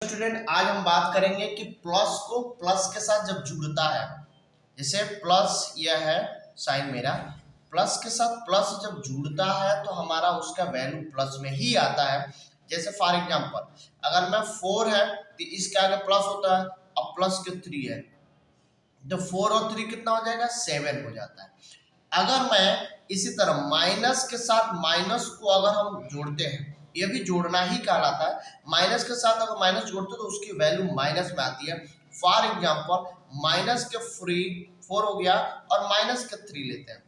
Student, आज हम बात करेंगे कि प्लस को प्लस के साथ जब जुड़ता है, जैसे प्लस यह है साइन मेरा, प्लस के साथ प्लस जब जुड़ता है तो हमारा उसका वैल्यू प्लस में ही आता है। जैसे फॉर एग्जांपल अगर मैं 4 है तो इसके आगे प्लस होता है, अब प्लस के 3 है तो 4 और 3 कितना हो जाएगा, 7 हो जाता है। अगर मैं इसी तरह माइनस के साथ माइनस को अगर हम जोड़ते हैं, ये भी जोड़ना ही कहलाता है। माइनस के साथ अगर माइनस जोड़ते हैं तो उसकी वैल्यू माइनस में आती है। फॉर एग्जांपल माइनस के 4 हो गया और माइनस के 3 लेते हैं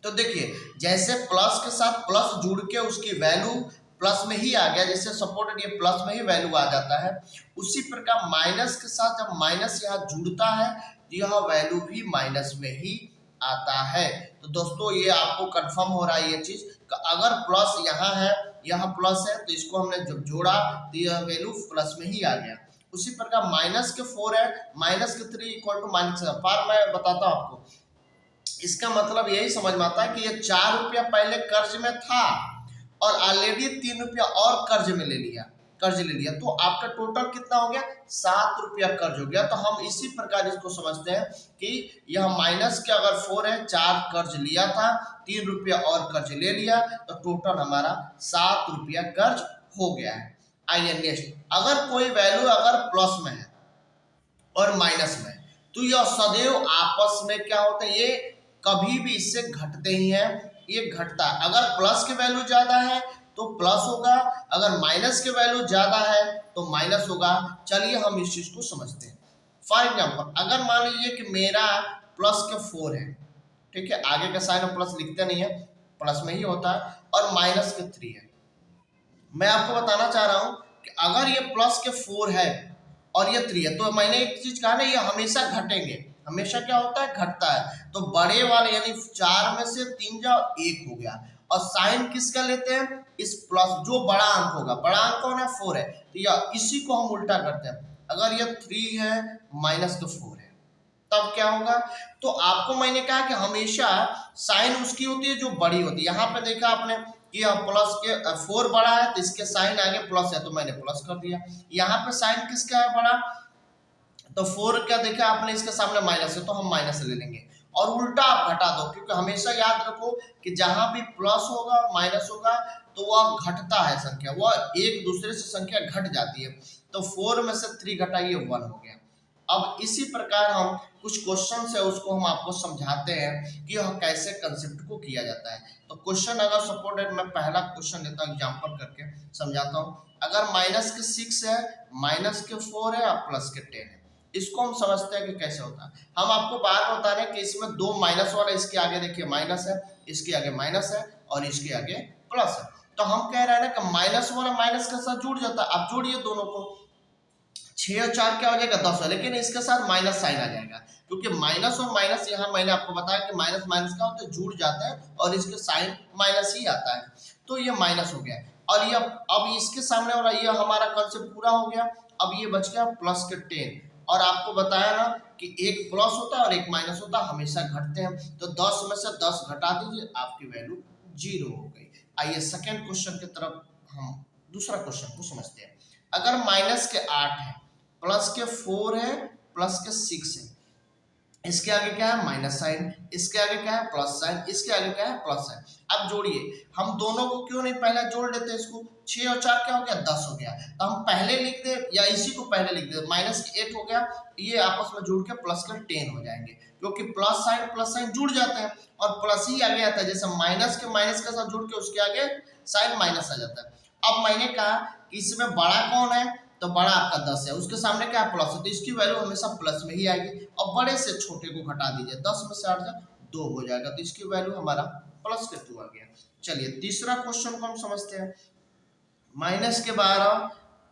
तो देखिए जैसे प्लस के साथ प्लस जुड़ के उसकी वैल्यू प्लस में ही आ गया, जैसे सपोर्टेड ये प्लस में ही वैल्यू आ जाता है, उसी प्रकार माइनस के साथ जब माइनस यहाँ जुड़ता है तो यह वैल्यू भी माइनस में ही आता है। तो दोस्तों ये आपको कंफर्म हो रहा है ये चीज, अगर प्लस यहाँ है यहाँ प्लस है तो इसको हमने जब जोड़ा तो यह वैल्यू प्लस में ही आ गया। उसी प्रकार माइनस के 4 है, माइनस के 3 इक्वल टू माइनस। पर मैं बताता हूँ आपको, इसका मतलब यही समझ में आता है कि ये 4 रुपया पहले कर्ज में था और ऑलरेडी 3 रुपया और कर्ज ले लिया तो आपका टोटल कितना हो गया, 7 रुपया कर्ज हो गया। तो हम इसी प्रकार इसको समझते हैं कि यह माइनस के अगर 4 है, 4 कर्ज लिया था, 3 रुपया और कर्ज ले लिया तो टोटल हमारा 7 रुपया कर्ज हो गया है। आइए नेक्स्ट, अगर कोई वैल्यू अगर प्लस में है और माइनस में तो यह सदैव आपस में क्या होता है, ये कभी भी इससे घटते ही हैं, ये घटता है। अगर प्लस के वैल्यू ज्यादा है तो प्लस होगा, अगर माइनस के वैल्यू ज्यादा है तो माइनस होगा। चलिए हम इस चीज को समझते हैं। फॉर एग्जांपल अगर मान लीजिए कि मेरा प्लस के 4 है, ठीक है, आगे का साइन हम प्लस लिखते नहीं है, प्लस में ही होता है, और माइनस के 3 है। मैं आपको बताना चाह रहा हूं कि अगर ये प्लस के 4 है और ये 3 है तो मैंने एक चीज कहा ना, ये हमेशा घटेंगे, हमेशा क्या होता है, घटता है। तो बड़े वाले यानी 4 में से 3 जाओ 1 हो गया, और साइन किसका लेते हैं, इस प्लस जो बड़ा अंक होगा, बड़ा अंक कौन है, 4 है, तो यह इसी को हम उल्टा करते हैं। अगर यह 3 है माइनस के 4 है तब क्या होगा, तो आपको मैंने कहा कि हमेशा साइन उसकी होती है जो बड़ी होती है। यहाँ पे देखा आपने कि प्लस के 4 बड़ा है तो इसके साइन आगे प्लस है तो मैंने प्लस कर दिया। यहाँ पे साइन किसका है, बड़ा, तो 4 क्या देखा आपने, इसके सामने माइनस है तो हम माइनस ले लेंगे, और उल्टा आप घटा दो, क्योंकि हमेशा याद रखो कि जहां भी प्लस होगा और माइनस होगा तो वह घटता है संख्या, वह एक दूसरे से संख्या घट जाती है। तो 4 में से 3 घटाइए 1 हो गया। अब इसी प्रकार हम कुछ क्वेश्चन है उसको हम आपको समझाते हैं कि यह कैसे कंसेप्ट को किया जाता है। तो क्वेश्चन अगर सपोर्टेड, मैं पहला क्वेश्चन लेता हूँ एग्जाम्पल करके समझाता हूँ। अगर माइनस के 6 है, माइनस के 4 है और प्लस के 10 है, इसको हम समझते हैं कि कैसे होता है। हम आपको बार बार बता रहे हैं कि इसमें 2 माइनस वाला, इसके आगे देखिए माइनस है, इसके आगे माइनस है और इसके आगे प्लस है। तो हम कह रहे हैं ना कि माइनस वाला माइनस के साथ जुड़ जाता है। आप जोड़िए दोनों को, 6 और 4 क्या हो जाएगा, 10 है, लेकिन इसके साथ माइनस साइन आ जाएगा, क्योंकि माइनस और माइनस, यहाँ मैंने आपको बताया कि माइनस माइनस का होता है, जुड़ जाता है और इसके साइन माइनस ही आता है, तो ये माइनस हो गया। और ये अब इसके सामने वाला ये हमारा कंसेप्ट पूरा हो गया। अब ये बच गया प्लस के 10, और आपको बताया ना कि एक प्लस होता है और एक माइनस होता है, हमेशा घटते हैं। तो 10 में से 10 घटा दीजिए, आपकी वैल्यू 0 हो गई। आइए सेकंड क्वेश्चन की तरफ हम दूसरा क्वेश्चन को समझते हैं। अगर माइनस के 8 है, प्लस के 4 है, प्लस के 6 है, इसके आगे क्या है, माइनस साइन, इसके आगे क्या है, प्लस साइन, इसके आगे क्या है, प्लस साइन। अब जोड़िए, हम दोनों को क्यों नहीं पहले जोड़ लेते, इसको 6 और 4 क्या हो गया, 10 हो गया, तो हम पहले लिख दे या इसी को पहले लिख दे, माइनस के 8 हो गया, ये आपस में जुड़ के प्लस के 10 हो जाएंगे, क्योंकि प्लस साइन जुड़ जाते हैं और प्लस ही आगे आता है। जैसे माइनस के साथ जुड़ के उसके आगे साइन माइनस आ जाता है। अब मैंने कहा कि इसमें बड़ा कौन है, तो बड़ा आपका 10 है, उसके सामने क्या है, प्लस है, तो इसकी वैल्यू हमेशा प्लस में ही आएगी। और बड़े से छोटे को घटा दीजिए, 10 में से 8 जाए 2 हो जाएगा, तो इसकी वैल्यू हमारा प्लस के 2 आ गया। चलिए तीसरा क्वेश्चन को हम समझते हैं। माइनस के 12,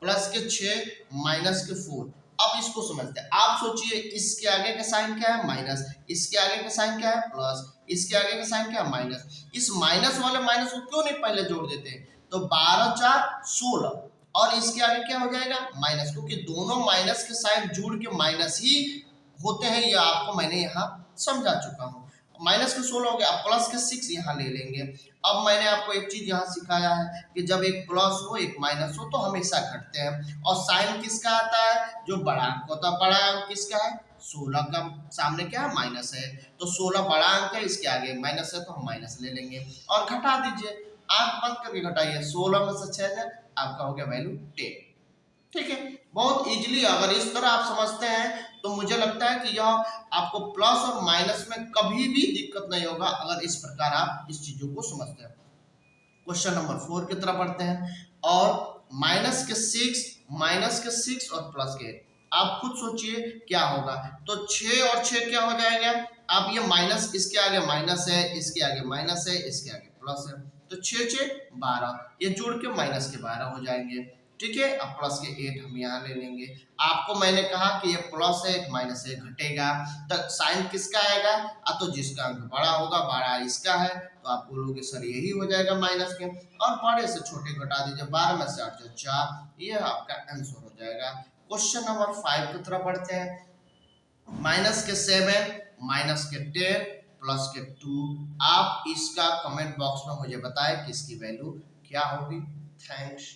प्लस के 6, माइनस के 4। अब इसको समझते हैं। आप सोचिए, इसके आगे का साइन क्या है, माइनस, इसके आगे का साइन क्या है, प्लस, इसके आगे का साइन क्या है, माइनस। इस माइनस वाले माइनस को क्यों नहीं पहले जोड़ देते, तो 12 4 16, और इसके आगे क्या हो जाएगा, माइनस, क्योंकि दोनों माइनस के साइन जुड़ के माइनस ही होते हैं। ये आपको मैंने यहाँ समझा चुका हूँ। माइनस के 16 हो गया, अब प्लस के 6 यहाँ ले लेंगे। अब मैंने आपको एक चीज यहाँ सिखाया है कि जब एक प्लस हो एक माइनस हो तो हमेशा घटते हैं, और साइन किसका आता है, जो बड़ा अंक होता है। बड़ा अंक किसका है, 16 का सामने क्या है, माइनस है, तो 16 बड़ा अंक है, इसके आगे माइनस है तो हम माइनस ले लेंगे और घटा दीजिए, आंख बंद करके घटाइए, 16 में से 6 जाए, आपका हो गया वैल्यू 10। ठीक है, बहुत इजीली अगर इस तरह आप समझते हैं तो मुझे लगता है कि यह आपको प्लस और माइनस में कभी भी दिक्कत नहीं होगा, अगर इस प्रकार आप इस चीजों को समझते हैं। क्वेश्चन नंबर 4 की तरफ बढ़ते हैं, और माइनस के 6 और प्लस के 8, आप खुद सोचिए क्या होगा। तो 6 और 6 क्या हो जाएगा, आप ये माइनस, इसके आगे माइनस है, इसके आगे माइनस है, इसके आगे प्लस है, तो 6 6 12, ये जुड़ के माइनस के 12 हो जाएंगे। ठीक है, अब प्लस के 8 हम यहाँ ले लेंगे। आपको मैंने कहा कि ये प्लस है, एक माइनस है, घटेगा, तो साइन किसका आएगा, तो जिसका अंक बड़ा होगा, बड़ा इसका है, तो आप बोलोगे सर यही हो जाएगा माइनस के, और बड़े से छोटे घटा दीजिए, 12 में से 8 जाए 4, ये आपका आंसर हो जाएगा। क्वेश्चन नंबर 5 की तरफ बढ़ते हैं। माइनस के 7, माइनस के 10, प्लस के 2, आप इसका कमेंट बॉक्स में मुझे बताएं कि इसकी वैल्यू क्या होगी। थैंक्स।